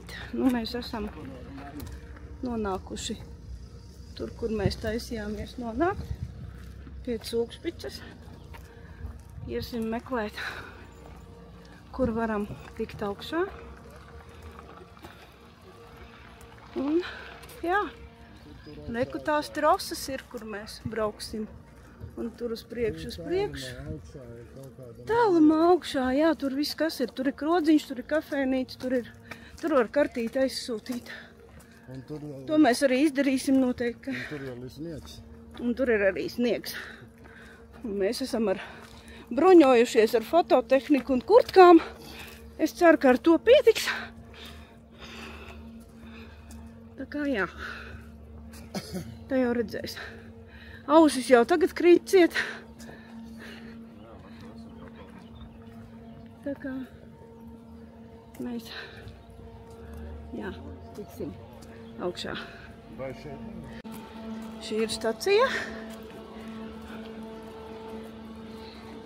rīt. Nu, mēs esam nonākuši tur, kur mēs taisījāmies nonākt, pie Cūkšpicas. Iesim meklēt, kur varam tikt augšā. Un, jā, reku tās trosas ir, kur mēs brauksim. Un tur uz priekšu, Tālumā augšā, jā, tur viss kas ir. Tur ir krodziņš, tur ir kafejnīca, tur var kartīti aizsūtīt. To mēs arī izdarīsim noteikti. Un tur ir arī sniegs. Un mēs esam bruņojušies ar fototehniku un kurtkām. Es ceru, ka ar to pietiks. Tā kā jā, tā jau redzēs. Ausis jau tagad krīt ciet. Tā kā mēs, jā, tiksim augšā. Šī ir stacija.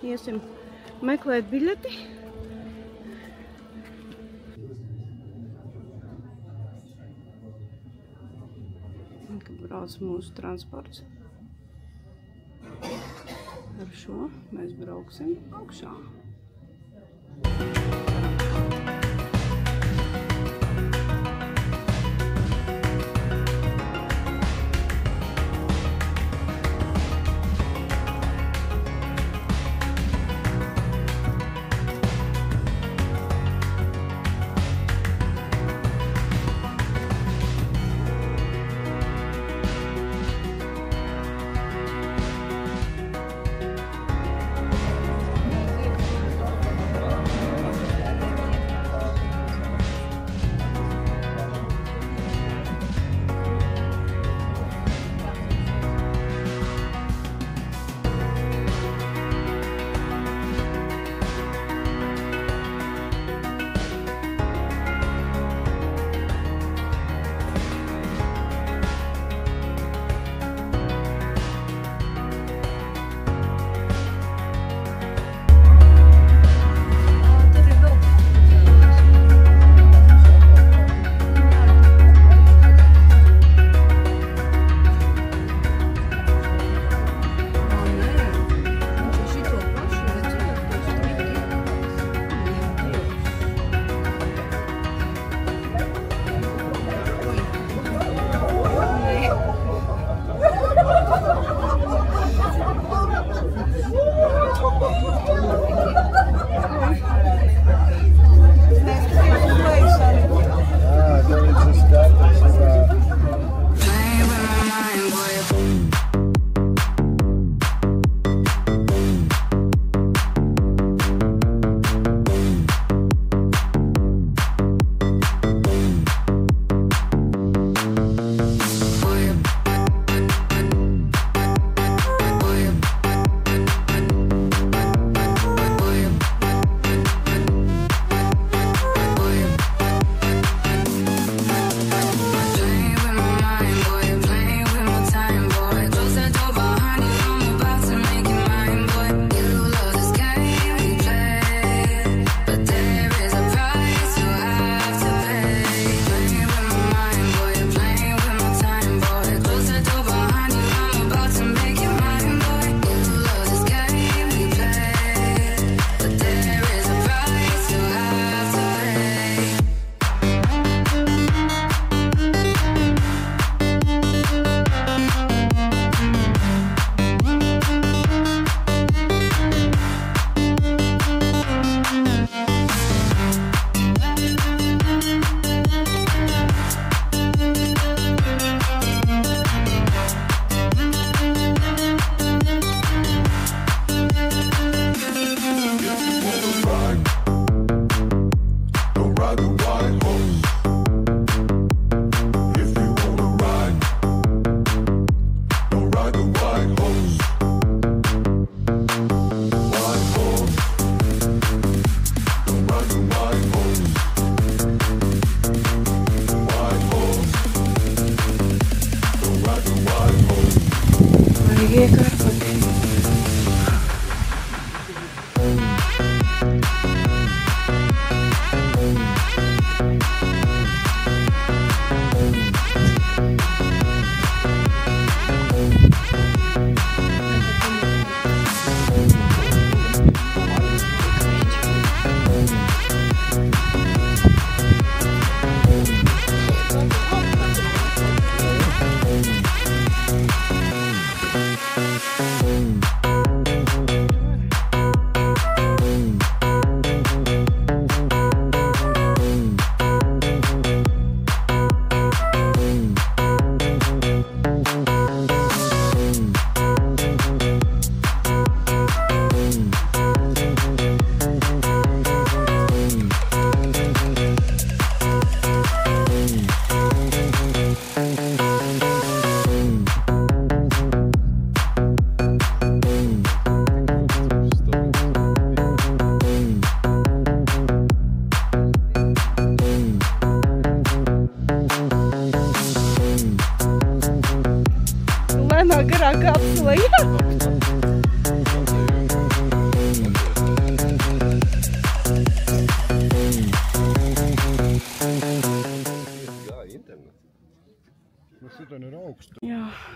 Iesim meklēt biļeti. Brauc mūsu transports. Ar šo mēs brauksim augšā.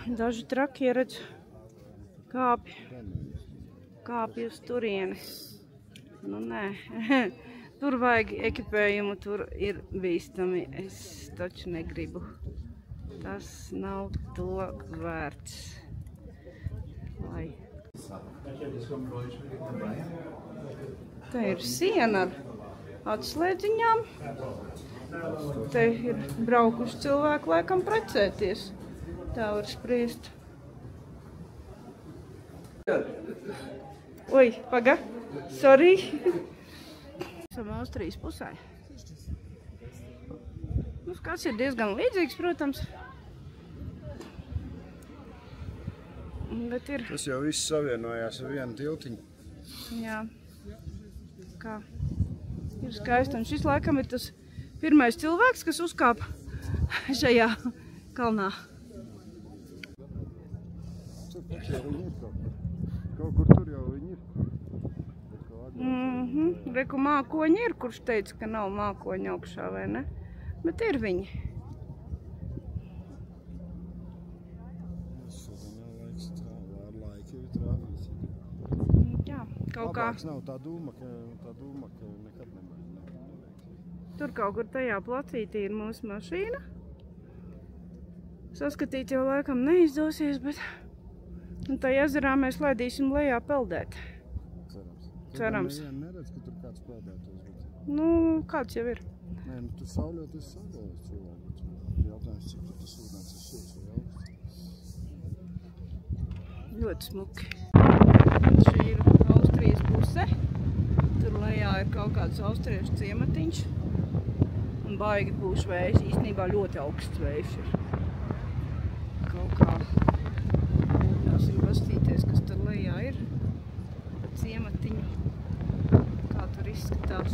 Daži traki ieredz kāpj uz turieni. Nu, nē. Tur vajag ekipējumu, tur ir bīstami. Es taču negribu. Tas nav to vērts. Lai. Te ir siena ar atslēdziņām. Te ir braukuši cilvēki laikam precēties. Tā var spriest. Oi, paga. Sorry. Esam Austrijas pusē. Nu, skats ir diezgan līdzīgs, protams. Bet ir... Tas jau viss savienojās ar vienu tiltiņu. Jā. Kā? Ir skaisti. Un šis laikam ir tas pirmais cilvēks, kas uzkāpa šajā kalnā. Kaut kur tur jau viņi ir. Reku mākoņi ir, kurš teica, ka nav mākoņi augšā, vai ne? Bet ir viņi. Jā, kaut kā. Labāks nav tā dūma, ka nekad nevajag. Tur kaut kur tajā placītī ir mūsu mašīna. Saskatīt jau laikam neizdosies, bet tajā ezerā mēs laidīsim lejā peldēt. Cerams. Neredz, ka tur kāds peldētos, bet... Nu, kāds jau ir. Nē, nu tur sauļoties cilvēku. Jautājums, cik tur tas ūdens ir silts vai augsts. Ļoti smuki. Šī ir Austrijas puse. Tur lejā ir kaut kāds austriešu ciematiņš. Un baigi pūš vējš. Īstenībā ļoti augsts vējš ir. Kaut kā jāsim pastīties, kas tur lejā ir. Pa ciematiņu. Kā tur izskatās.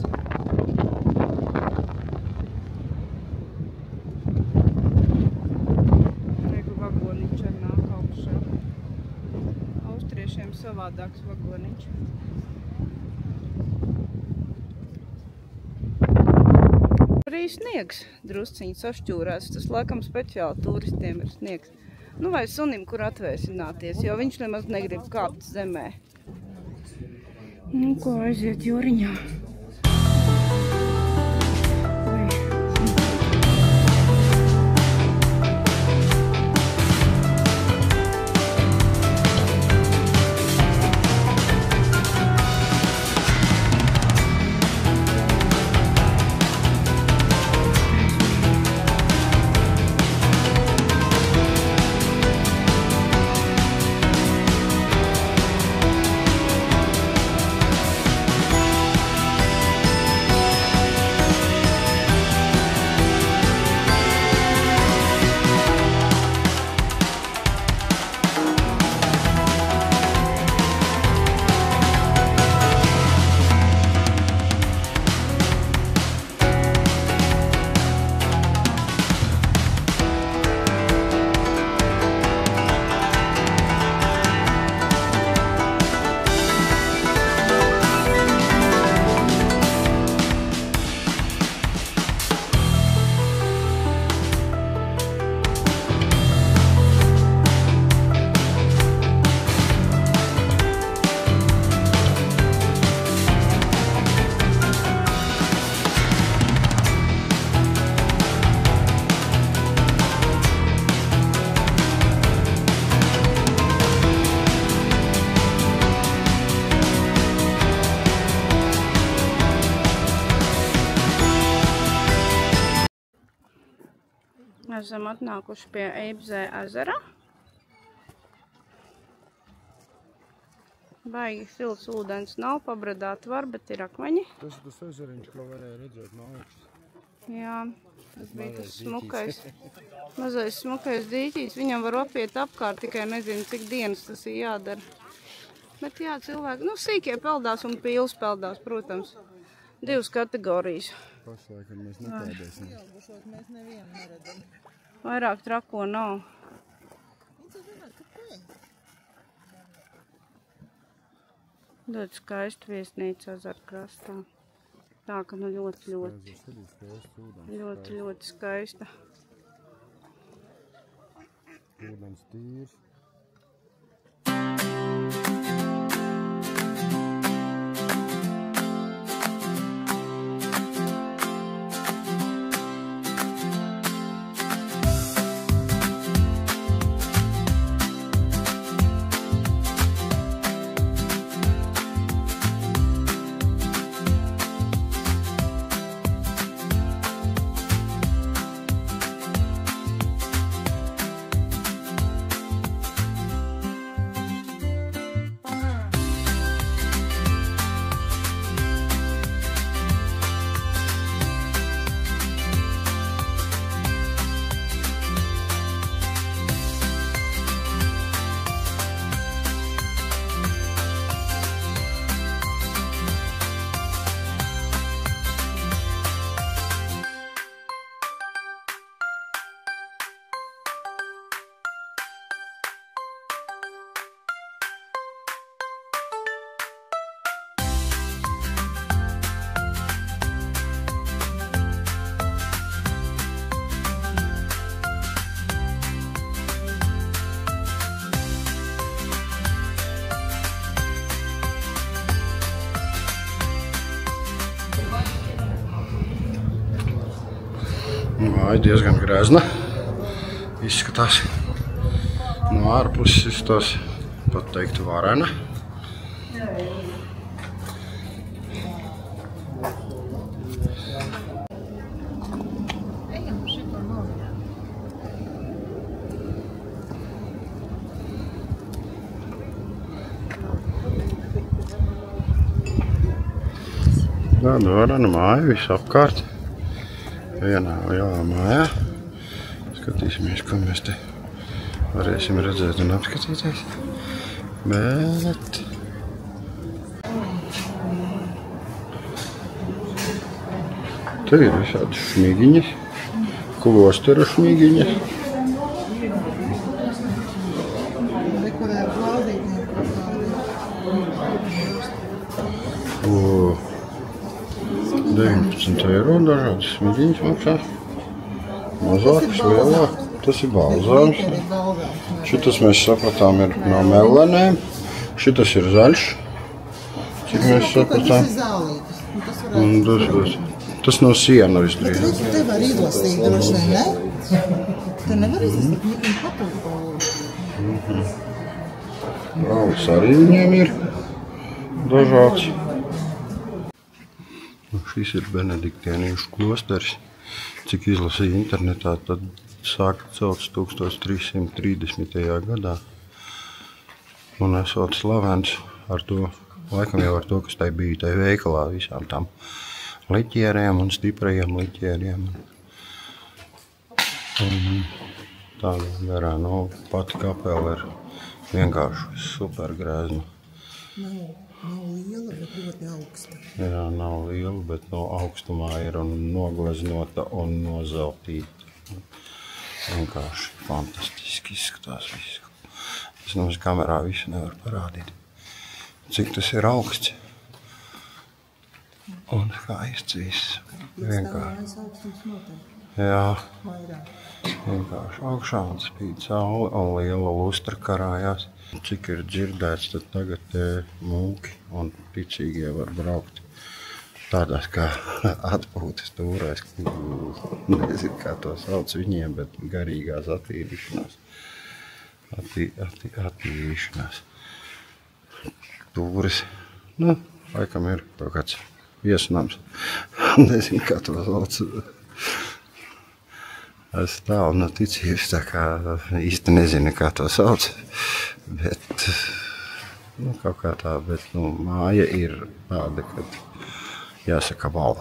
Reiku vagoniņš ar nāk augšā. Austriešiem savādāks vagoniņš. Arī sniegs drusciņi sašķūrēs. Tas laikam speciāli turistiem ir sniegs. Nu vai sunim, kur atvēsināties, jo viņš nemaz negrib kāpt zemē. Nu ko, aiziet jūriņā. Esam atnākuši pie Eibzē ezera. Baigi silts ūdens nav, pabradāt var, bet ir akmeņi. Tas ir tas ezeriņš, ko varēja redzēt no augšas. Jā, tas bija tas smukais. Mazais smukais dīķis. Viņam var apiet apkārt, tikai nezinu, cik dienas tas ir jādara. Bet jā, cilvēki, nu sīkie peldās un pīls peldās, protams. Divas kategorijas. Pašlaikam mēs nepēdēsim. Mēs nevienu neredzam. Vairāk trako nav. Ļoti skaisti viesnīca Ezerkrastā. Tā, ka nu ļoti skaista. ūdens tīrs. Māja diezgan grezna izskatās. No ārpuses izskatās pat teiktu varena. Tāda varena māja visapkārt. Vienā lielā mājā. Skatīsimies, ko mēs te varēsim redzēt un apskatīties. Bet... Te ir visādi šmigiņas, klostera šmigiņas. O, 19 eiro dažādas smigiņas maksā. Mazākas, lielāk. Tas ir balzāms. Šitas mēs sapratām ir no melanēm. Šitas ir zaļš. Cik mēs sapratām. Un tas no siena visdrīz. Te var izlasīt droši vien, ne? Te nevar izlasīt, viņam patīk. Braulis arī viņiem ir dažāds. Šis ir benediktieniešu klosters. Cik izlasīju internetā, tad sāka celts 1330. gadā. Un esot slavens ar to, laikam jau ar to, kas tai bija tai veikalā, visām tām liķieriem un stiprajiem liķieriem. Un tādā garā, pati kapela ir vienkārši super grezna. Nav liela, bet ļoti augsta. Jā, nav liela, bet no augstumā ir un nogleznota un nozeltīta. Vienkārši fantastiski izskatās visu. Es nemaz kamerā visu nevaru parādīt. Cik tas ir augsts. Un skaists viss. Vienkārši. Jā. Vienkārši augšā un spīd saule un liela lustra karājās. Cik ir dzirdēts, tad tagad mūki un ticīgie var braukt tādās kā atpūtas tūrēs, nezinu, kā to sauc viņiem, bet garīgās attīrīšanās. Attīrīšanās. Tūris, laikam ir kaut kāds viesnams, nezinu, kā to sauc. Es tālu no ticības, tā kā īsti nezinu, kā to sauc, bet, kaut kā tā, bet, māja ir tāda, kad jāsaka vau.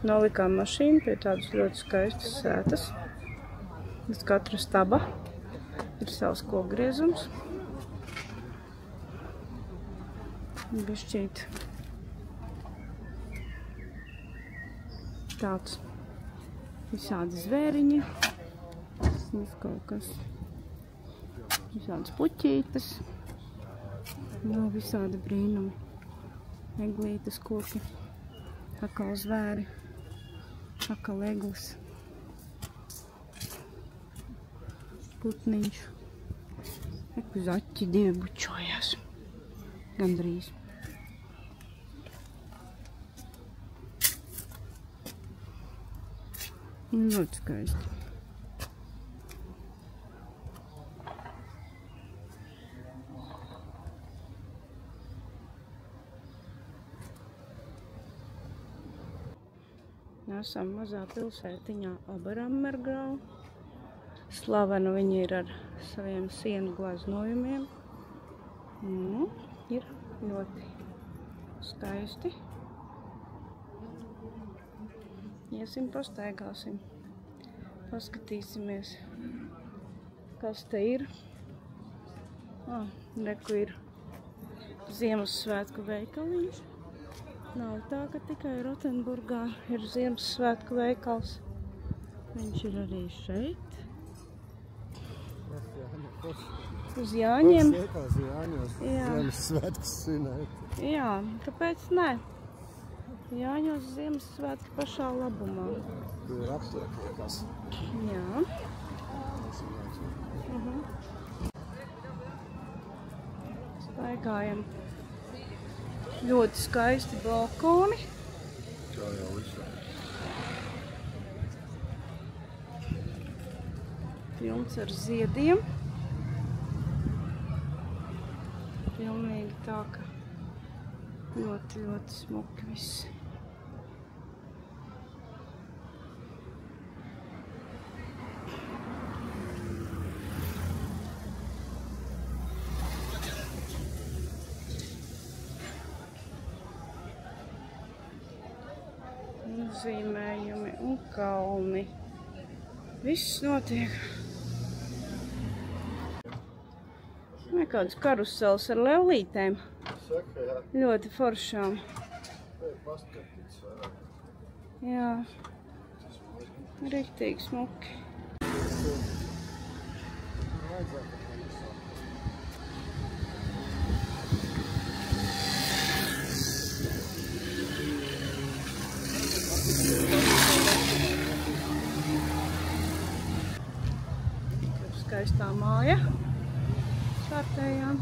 Nolikām mašīnu pie tādas ļoti skaistas sētas. Uz katra staba ir savs kokgriezums. Bišķīt tāds visādi zvēriņi. Kaut kas. Visādas puķītes. Nav visādi brīnumi. Eglītes, koki. Atkal zvēri. Atkal eglis. Putniņš. Ek uz aķi divi bučojās. Gandrīz. Ļoti skaisti. Esam mazā pilsētiņā Oberammergau. Slavena viņi ir ar saviem sienu glaznojumiem. Ir ļoti skaisti. Iesim, pastaigāsim. Paskatīsimies, kas te ir. Reku ir Ziemassvētku veikaliņš. Nav tā, ka tikai Rotenburgā ir Ziemassvētku veikals. Viņš ir arī šeit. Uz Jāņiem. Ziemassvētkus svinēt. Jā, kāpēc ne? Jāņos Ziemassvētki pašā labumā. Tu ir aptiekas. Jā. Staigājam. Ļoti skaisti balkoni. Tā jau visā. Pilns ar ziediem. Pilnīgi tā, ka ļoti, ļoti smuki viss. Zīmējumi un kalni. Viss notiek. Kādas karusels ar levlītēm. Saka, jā. Ļoti foršām. Paskatīts vairāk. Jā. Riktīgi smuki. Skaistā māja. Kārtējām.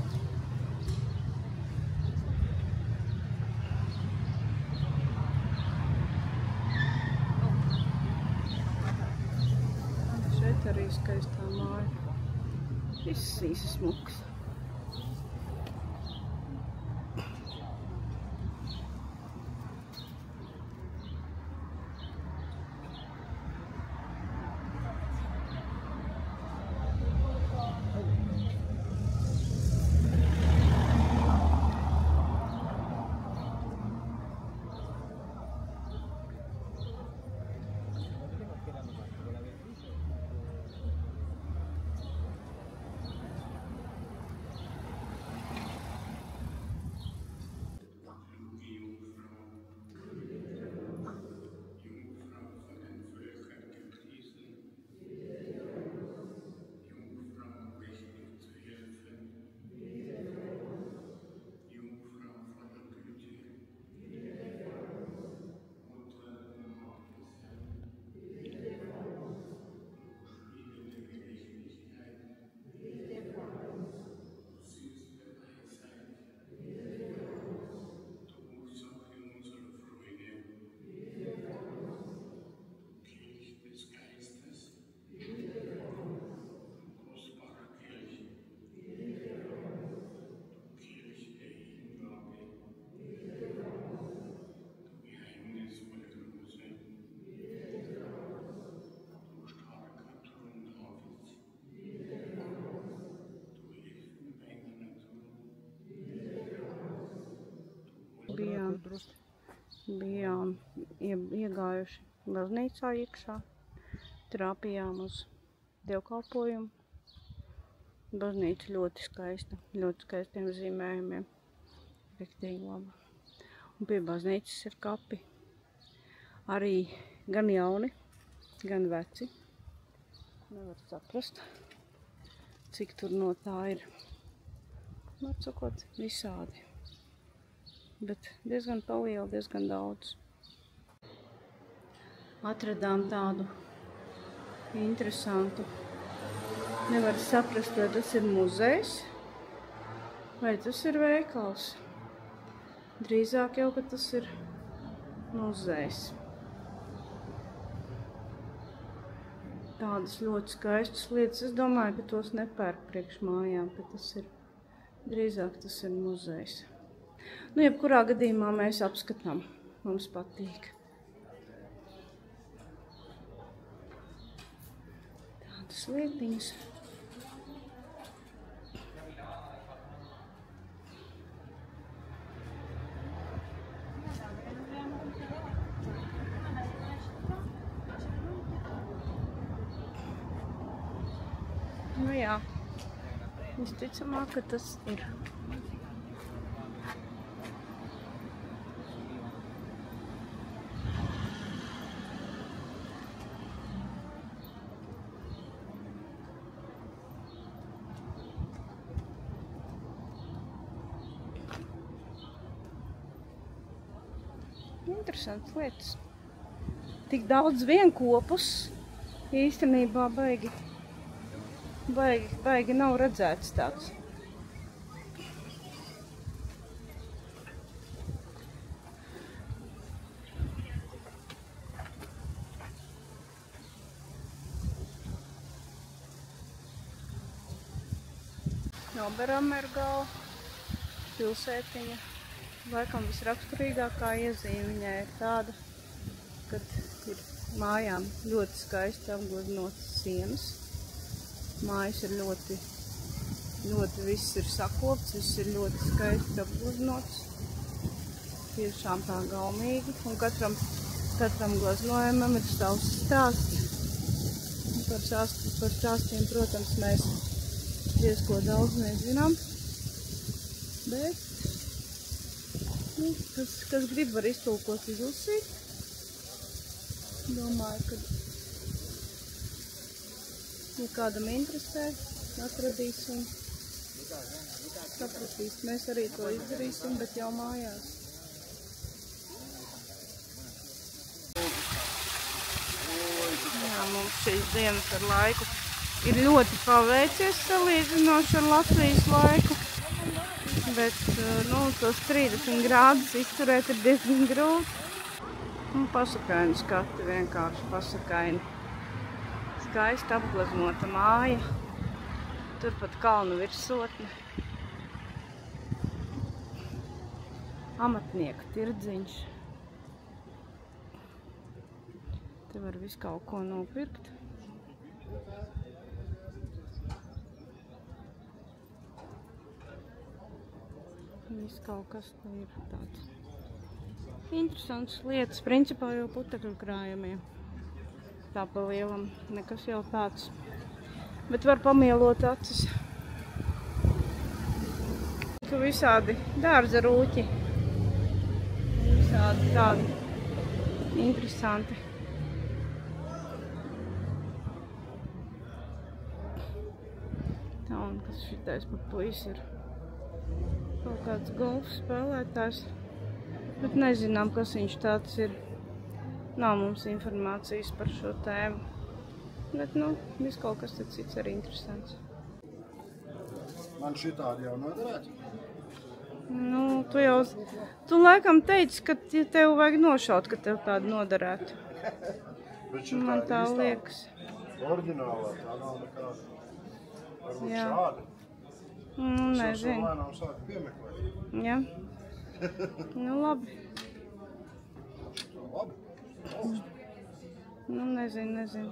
Šeit arī skaistā māja. Viss īsi smuks. iegājuši baznīcā iekšā. Trāpījām uz dievkalpojumu. Baznīca ļoti skaistiem zīmējumiem. Riktīgi laba. Un pie baznīcas ir kapi. Arī gan jauni, gan veci. Nevar saprast, cik tur no tā ir. Atsakot, visādi. Bet diezgan palieli, diezgan daudz. Atradām tādu interesantu. Nevar saprast, vai tas ir muzejs, vai tas ir veikals. Drīzāk jau, ka tas ir muzejs. Tādas ļoti skaistas lietas. Es domāju, ka tos nepērk priekš mājām, ka tas ir drīzāk tas ir muzejs. Nu, jebkurā gadījumā mēs apskatām. Mums patīk. Tādas lietiņas. Nu jā, visticamāk, ka tas ir. Interesantas lietas. Tik daudz vienkopus īstenībā baigi nav redzēts tāds. Oberommergau pilsētiņa. Laikam visraksturīgākā iezīme viņai ir tāda, kad ir mājām ļoti skaisti apgleznotas sienas. Mājas ir ļoti viss ir sakopts, viss ir ļoti skaisti apgleznots. Tiešām tā gaumīgi. Un katram gleznojumam ir savs stāsts. Par stāstiem, protams, mēs diezko daudz nezinām. Bet kas grib, var iztulkot, izlasīt. Domāju, ka, ja kādam interesē, atradīs un sapratīs. Mēs arī to izdarīsim, bet jau mājās. Jā, mums šīs dienas ar laiku ir ļoti paveicies salīdzinoši ar Latvijas laiku. Bet, tos 30 grādus izturēt ir diezgan grūti. Un pasakaini skati, vienkārši pasakaini. Skaisti apgleznota māja. Turpat kalnu virsotne. Amatnieku tirdziņš. Te var visu kaut ko nopirkt. Viss kaut kas te ir tāds interesants lietas, principā jau putekļu krājumiem. Tā pa lielam, nekas jau tāds. Bet var pamielot acis. Tu visādi dārza rūķi. Visādi tādi interesanti. Tā, un kas šitais pa puisi ir? Kaut kāds golfa spēlētājs, bet nezinām, kas viņš tāds ir. Nav mums informācijas par šo tēmu. Bet, viss kaut kas te cits arī interesants. Man šitādi jau noderētu? Tu laikam teici, ka tev vajag nošaut, ka tev tādu noderētu. Man tā liekas. Oriģinālā, tā nav nekāda. Varbūt Jā. šādi. Nezinu. Lēnām sāk piemeklēt. Jā. Labi. Labi. Nezinu.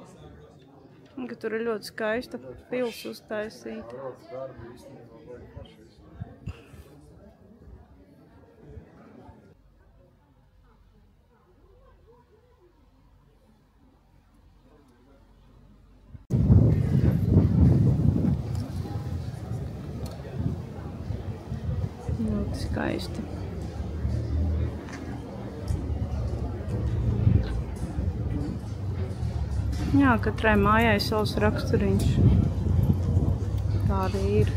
Un, ka tur ir ļoti skaista pils uztaisīta. Rokas darbi īstenībā vajag pašīs. skaisti. Jā, katrai mājai savs raksturiņš. Tā arī ir.